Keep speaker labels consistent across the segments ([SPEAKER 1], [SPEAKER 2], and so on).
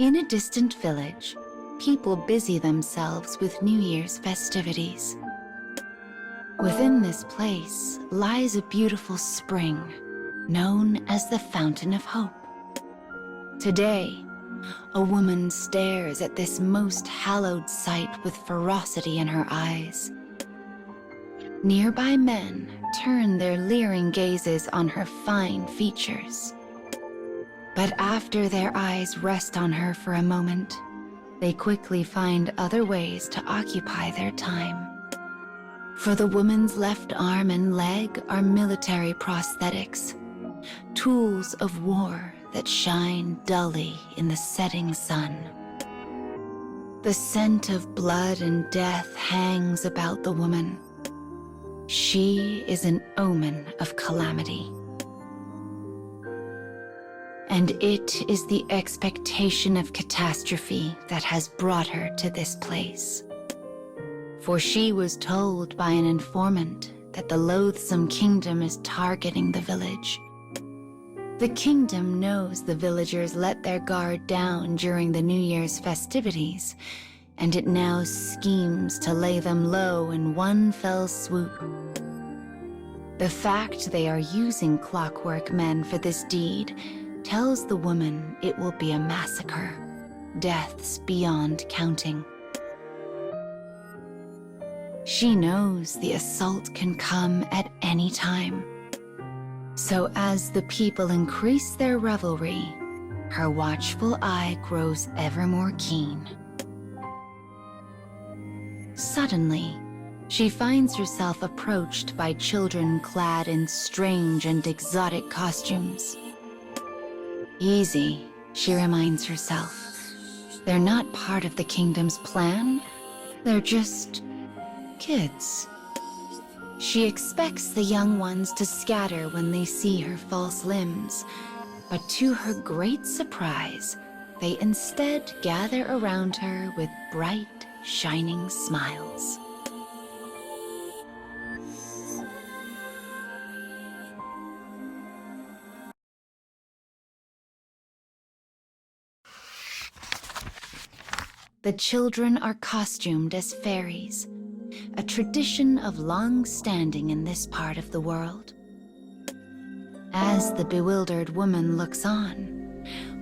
[SPEAKER 1] In a distant village, people busy themselves with New Year's festivities. Within this place lies a beautiful spring, known as the Fountain of Hope. Today, a woman stares at this most hallowed sight with ferocity in her eyes. Nearby men turn their leering gazes on her fine features. But after their eyes rest on her for a moment, they quickly find other ways to occupy their time. For the woman's left arm and leg are military prosthetics, tools of war that shine dully in the setting sun. The scent of blood and death hangs about the woman. She is an omen of calamity. And it is the expectation of catastrophe that has brought her to this place. For she was told by an informant that the loathsome kingdom is targeting the village. The kingdom knows the villagers let their guard down during the New Year's festivities, and it now schemes to lay them low in one fell swoop. The fact they are using clockwork men for this deed tells the woman it will be a massacre, deaths beyond counting. She knows the assault can come at any time. So as the people increase their revelry, her watchful eye grows ever more keen. Suddenly, she finds herself approached by children clad in strange and exotic costumes. Easy, she reminds herself. They're not part of the kingdom's plan. They're just kids. She expects the young ones to scatter when they see her false limbs, but to her great surprise, they instead gather around her with bright, shining smiles. The children are costumed as fairies, a tradition of long standing in this part of the world. As the bewildered woman looks on,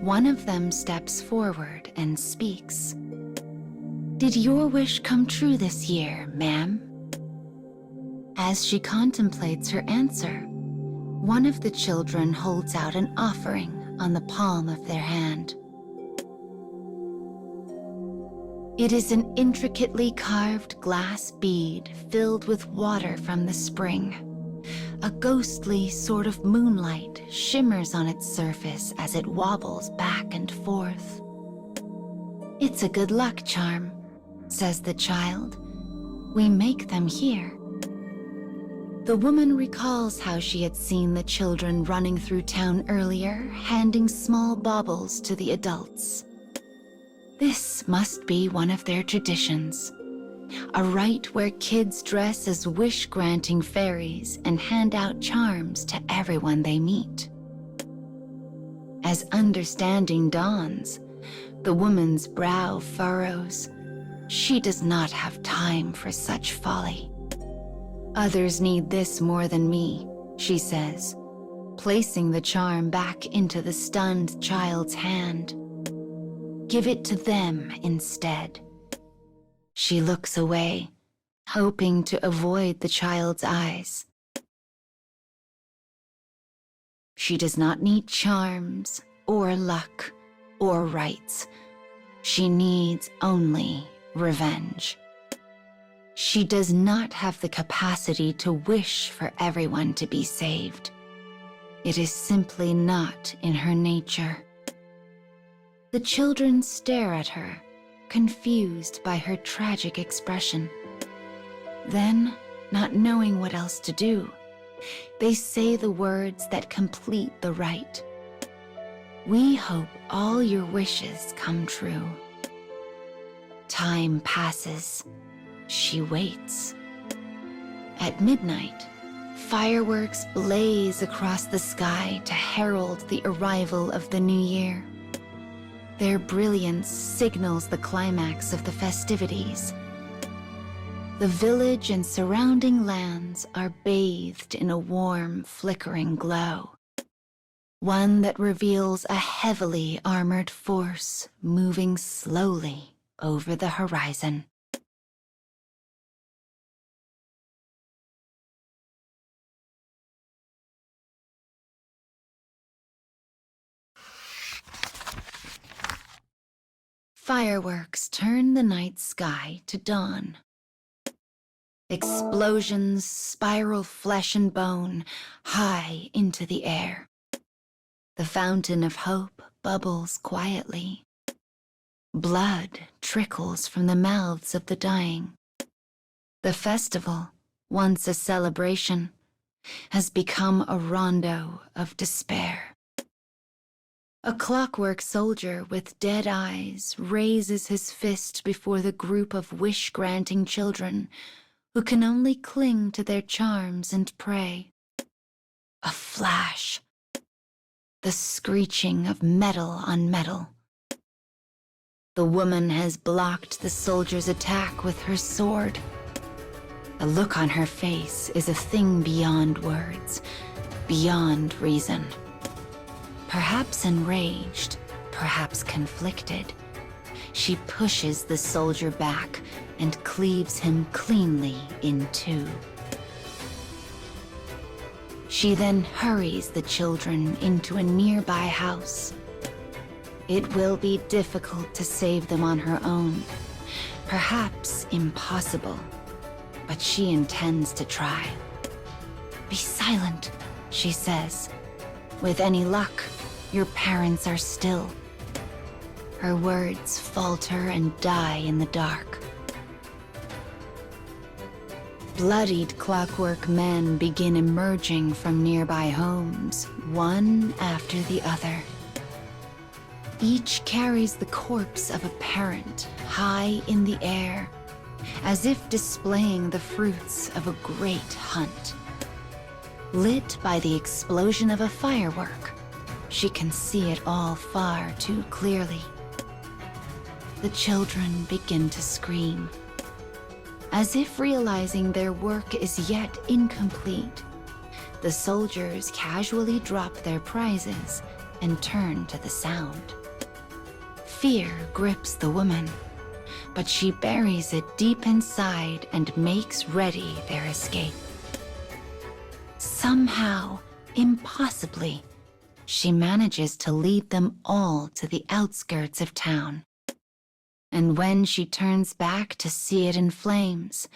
[SPEAKER 1] one of them steps forward and speaks. "Did your wish come true this year, ma'am?" As she contemplates her answer, one of the children holds out an offering on the palm of their hand. It is an intricately carved glass bead filled with water from the spring. A ghostly sort of moonlight shimmers on its surface as it wobbles back and forth. "It's a good luck charm," says the child. "We make them here." The woman recalls how she had seen the children running through town earlier, handing small baubles to the adults. This must be one of their traditions, a rite where kids dress as wish-granting fairies and hand out charms to everyone they meet. As understanding dawns, the woman's brow furrows. She does not have time for such folly. "Others need this more than me," she says, placing the charm back into the stunned child's hand. "Give it to them instead." She looks away, hoping to avoid the child's eyes. She does not need charms, or luck, or rights. She needs only revenge. She does not have the capacity to wish for everyone to be saved. It is simply not in her nature. The children stare at her, confused by her tragic expression. Then, not knowing what else to do, they say the words that complete the rite. "We hope all your wishes come true." Time passes. She waits. At midnight, fireworks blaze across the sky to herald the arrival of the new year. Their brilliance signals the climax of the festivities. The village and surrounding lands are bathed in a warm, flickering glow. One that reveals a heavily armored force moving slowly over the horizon. Fireworks turn the night sky to dawn. Explosions spiral flesh and bone high into the air. The fountain of hope bubbles quietly. Blood trickles from the mouths of the dying. The festival, once a celebration, has become a rondo of despair. A clockwork soldier with dead eyes raises his fist before the group of wish-granting children who can only cling to their charms and pray. A flash. The screeching of metal on metal. The woman has blocked the soldier's attack with her sword. The look on her face is a thing beyond words, beyond reason. Perhaps enraged, perhaps conflicted, she pushes the soldier back and cleaves him cleanly in two. She then hurries the children into a nearby house. It will be difficult to save them on her own, perhaps impossible, but she intends to try. "Be silent," she says. "With any luck, your parents are still." Her words falter and die in the dark. Bloodied clockwork men begin emerging from nearby homes, one after the other. Each carries the corpse of a parent high in the air, as if displaying the fruits of a great hunt. Lit by the explosion of a firework, she can see it all far too clearly. The children begin to scream. As if realizing their work is yet incomplete, the soldiers casually drop their prizes and turn to the sound. Fear grips the woman, but she buries it deep inside and makes ready their escape. Somehow, impossibly, she manages to lead them all to the outskirts of town. And when she turns back to see it in flames,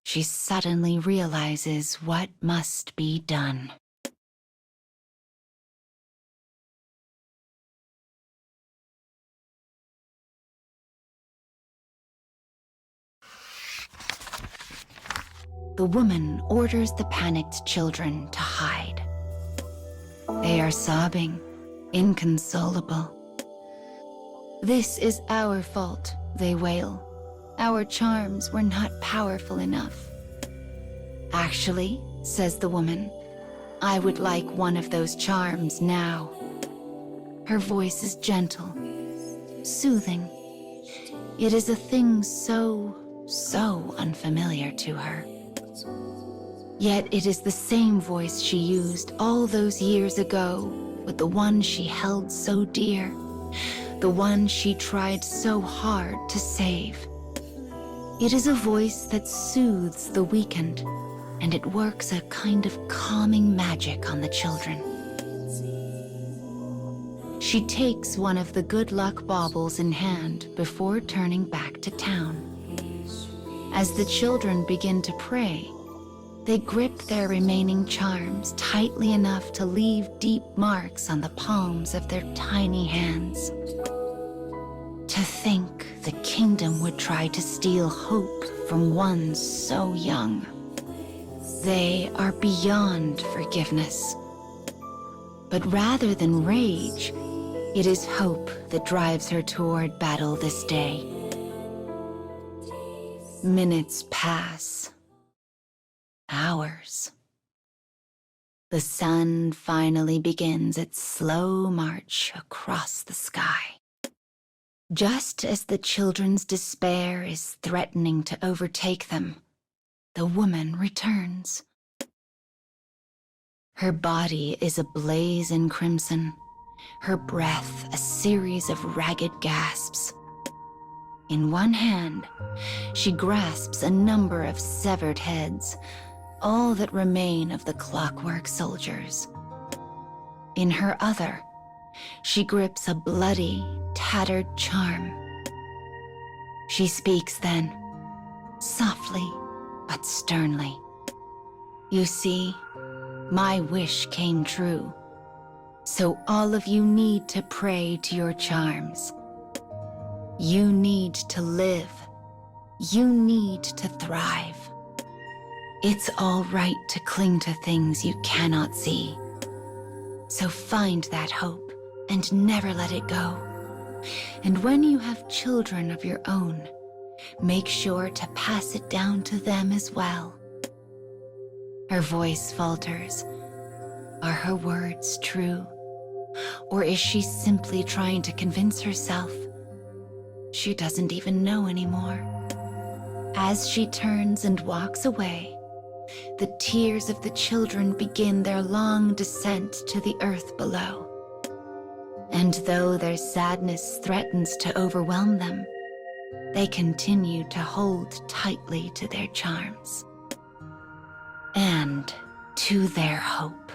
[SPEAKER 1] she suddenly realizes what must be done. The woman orders the panicked children to hide. They are sobbing, inconsolable. "This is our fault," they wail. "Our charms were not powerful enough." "Actually," says the woman, "I would like one of those charms now." Her voice is gentle, soothing. It is a thing so unfamiliar to her. Yet it is the same voice she used all those years ago with the one she held so dear, the one she tried so hard to save. It is a voice that soothes the weakened, and it works a kind of calming magic on the children. She takes one of the good luck baubles in hand before turning back to town. As the children begin to pray, they grip their remaining charms tightly enough to leave deep marks on the palms of their tiny hands. To think the kingdom would try to steal hope from one so young. They are beyond forgiveness. But rather than rage, it is hope that drives her toward battle this day. Minutes pass. Hours. The sun finally begins its slow march across the sky. Just as the children's despair is threatening to overtake them, the woman returns. Her body is ablaze in crimson, her breath a series of ragged gasps. In one hand, she grasps a number of severed heads, all that remain of the clockwork soldiers. In her other, she grips a bloody, tattered charm. She speaks then, softly but sternly. You see, my wish came true, so all of you need to pray to your charms. You need to live. You need to thrive. It's all right to cling to things you cannot see. So find that hope and never let it go. And when you have children of your own, make sure to pass it down to them as well. Her voice falters. Are her words true? Or is she simply trying to convince herself? She doesn't even know anymore. As she turns and walks away, the tears of the children begin their long descent to the earth below. And though their sadness threatens to overwhelm them, they continue to hold tightly to their charms and to their hope.